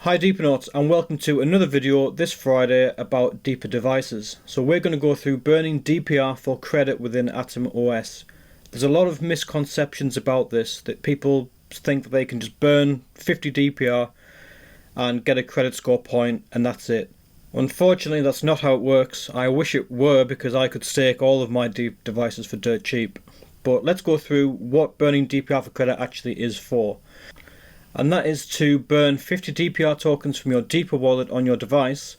Hi Deepernauts, and welcome to another video this Friday about Deeper devices. So we're going to go through burning DPR for credit within Atom OS. There's a lot of misconceptions about this, that people think that they can just burn 50 DPR and get a credit score point and that's it. Unfortunately, that's not how it works. I wish it were, because I could stake all of my Deep devices for dirt cheap. But let's go through what burning DPR for credit actually is for. And that is to burn 50 DPR tokens from your Deeper wallet on your device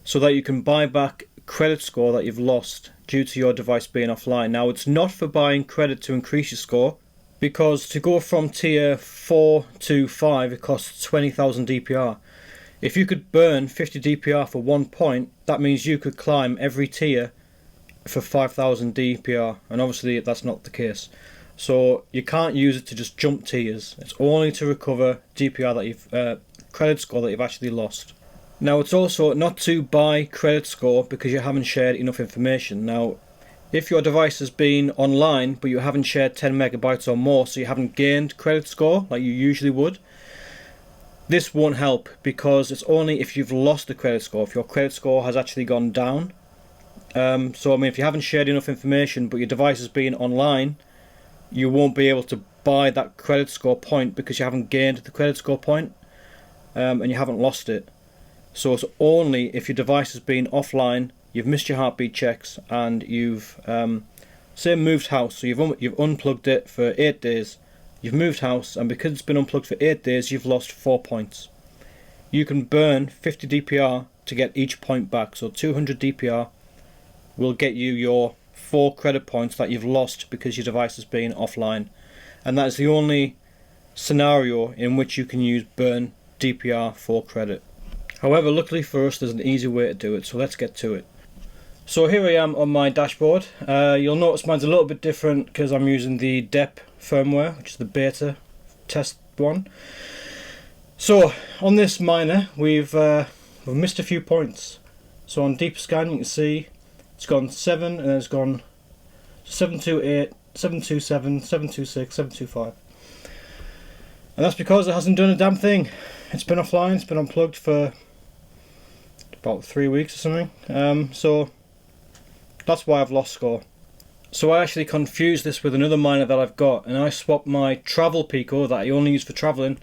so that you can buy back credit score that you've lost due to your device being offline. Now, it's not for buying credit to increase your score, because to go from tier 4 to 5 it costs 20,000 DPR. If you could burn 50 DPR for 1 point, that means you could climb every tier for 5,000 DPR, and obviously that's not the case. So you can't use it to just jump tiers. It's only to recover DPR that you've credit score that you've actually lost. Now, it's also not to buy credit score because you haven't shared enough information. Now, if your device has been online but you haven't shared 10 megabytes or more, so you haven't gained credit score like you usually would, this won't help, because it's only if you've lost the credit score, if your credit score has actually gone down. So I mean, if you haven't shared enough information but your device has been online, you won't be able to buy that credit score point because you haven't gained the credit score point, and you haven't lost it. So it's only if your device has been offline, you've missed your heartbeat checks, and you've say moved house. So you've unplugged it for 8 days. You've moved house, and because it's been unplugged for 8 days, you've lost 4 points. You can burn 50 DPR to get each point back. So 200 DPR will get you your 4 credit points that you've lost because your device has been offline. And that is the only scenario in which you can use burn DPR for credit. However, luckily for us, there's an easy way to do it, so let's get to it. So here I am on my dashboard. You'll notice mine's a little bit different because I'm using the DEP firmware, which is the beta test one. So on this miner, we've missed a few points. So on Deeper Scan, you can see it's gone 7, and then it's gone 728, 727, 726, 725. And that's because it hasn't done a damn thing. It's been offline, it's been unplugged for about 3 weeks or something. So that's why I've lost score. So I actually confused this with another miner that I've got, and I swapped my travel Pico that I only use for travelling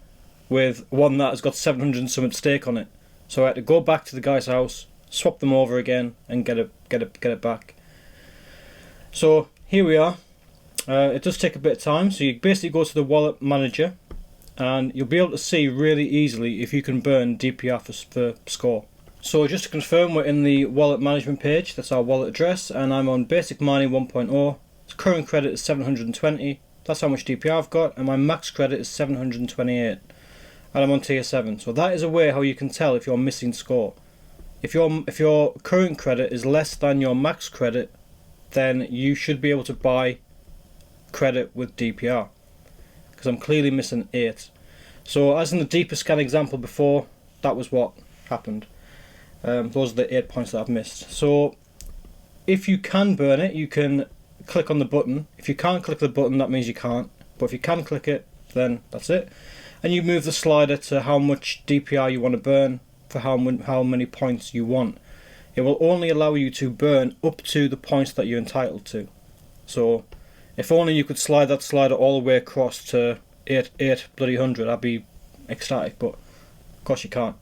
with one that has got 700 and some at stake on it. So I had to go back to the guy's house, swap them over again, and get it back. So here we are. It does take a bit of time. So you basically go to the wallet manager, and you'll be able to see really easily if you can burn DPR for score. So just to confirm, we're in the wallet management page. That's our wallet address, and I'm on basic mining 1.0. Current credit is 720. That's how much DPR I've got, and my max credit is 728. And I'm on tier 7. So that is a way how you can tell if you're missing score. If your current credit is less than your max credit, then you should be able to buy credit with DPR, because I'm clearly missing 8. So as in the Deeper Scan example before, that was what happened. Those are the 8 points that I've missed. So if you can burn it, you can click on the button. If you can't click the button, that means you can't. But if you can click it, then that's it. And you move the slider to how much DPR you want to burn for how many points you want. It will only allow you to burn up to the points that you're entitled to. So if only you could slide that slider all the way across to 8 bloody 100, I'd be ecstatic, but of course you can't.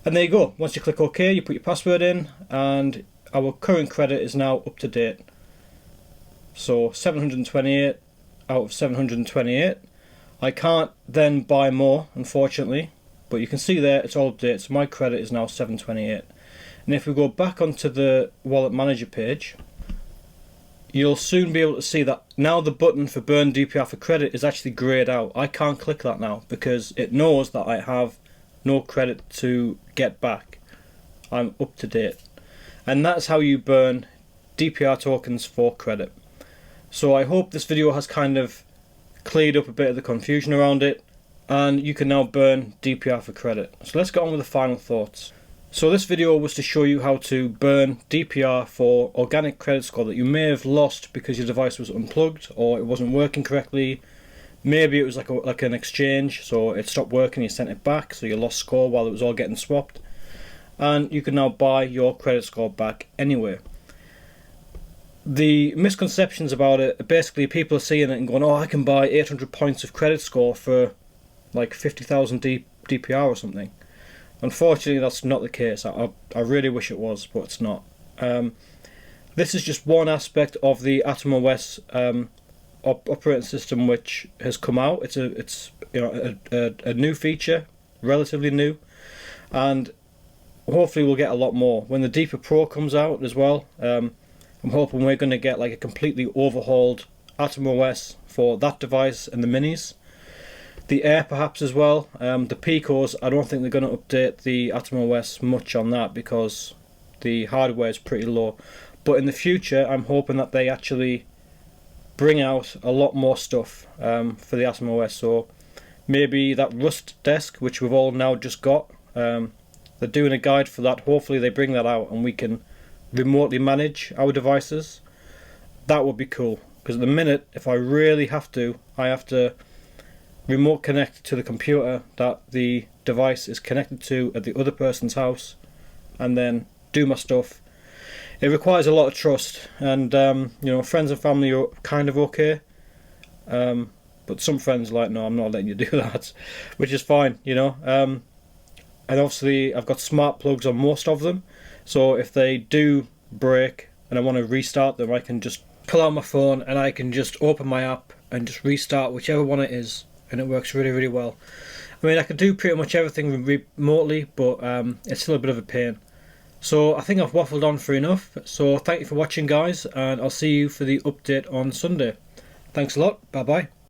And there you go. Once you click OK, you put your password in, and our current credit is now up to date. So 728 out of 728. I can't then buy more, unfortunately, but you can see there it's all updated. So my credit is now 728. And if we go back onto the wallet manager page, you'll soon be able to see that now the button for burn DPR for credit is actually greyed out. I can't click that now because it knows that I have no credit to get back. I'm up to date. And that's how you burn DPR tokens for credit. So I hope this video has kind of cleared up a bit of the confusion around it, and you can now burn DPR for credit. So let's get on with the final thoughts. So this video was to show you how to burn DPR for organic credit score that you may have lost because your device was unplugged or it wasn't working correctly. Maybe it was like an exchange, so it stopped working, you sent it back, so you lost score while it was all getting swapped. And you can now buy your credit score back anyway. The misconceptions about it, basically people are seeing it and going, oh, I can buy 800 points of credit score for like 50,000 DPR or something. Unfortunately, that's not the case. I really wish it was, but it's not. This is just one aspect of the AtomOS operating system which has come out. It's a new feature, relatively new, and hopefully we'll get a lot more when the Deeper Pro comes out as well. I'm hoping we're going to get like a completely overhauled AtomOS for that device and the minis. The Air perhaps as well. The Picos, I don't think they're going to update the AtomOS much on that because the hardware is pretty low. But in the future, I'm hoping that they actually bring out a lot more stuff for the AtomOS. So maybe that Rust desk, which we've all now just got, they're doing a guide for that. Hopefully they bring that out and we can remotely manage our devices. That would be cool, because at the minute, if I really have to, I have to remote connect to the computer that the device is connected to at the other person's house and then do my stuff. It requires a lot of trust, and friends and family are kind of okay, but some friends are like, no, I'm not letting you do that, which is fine, and obviously I've got smart plugs on most of them, so if they do break and I want to restart them, I can just pull out my phone and I can just open my app and just restart whichever one it is, and it works really, really well. I mean, I can do pretty much everything remotely, but it's still a bit of a pain. So I think I've waffled on for enough, so thank you for watching, guys, and I'll see you for the update on Sunday. Thanks a lot, bye bye.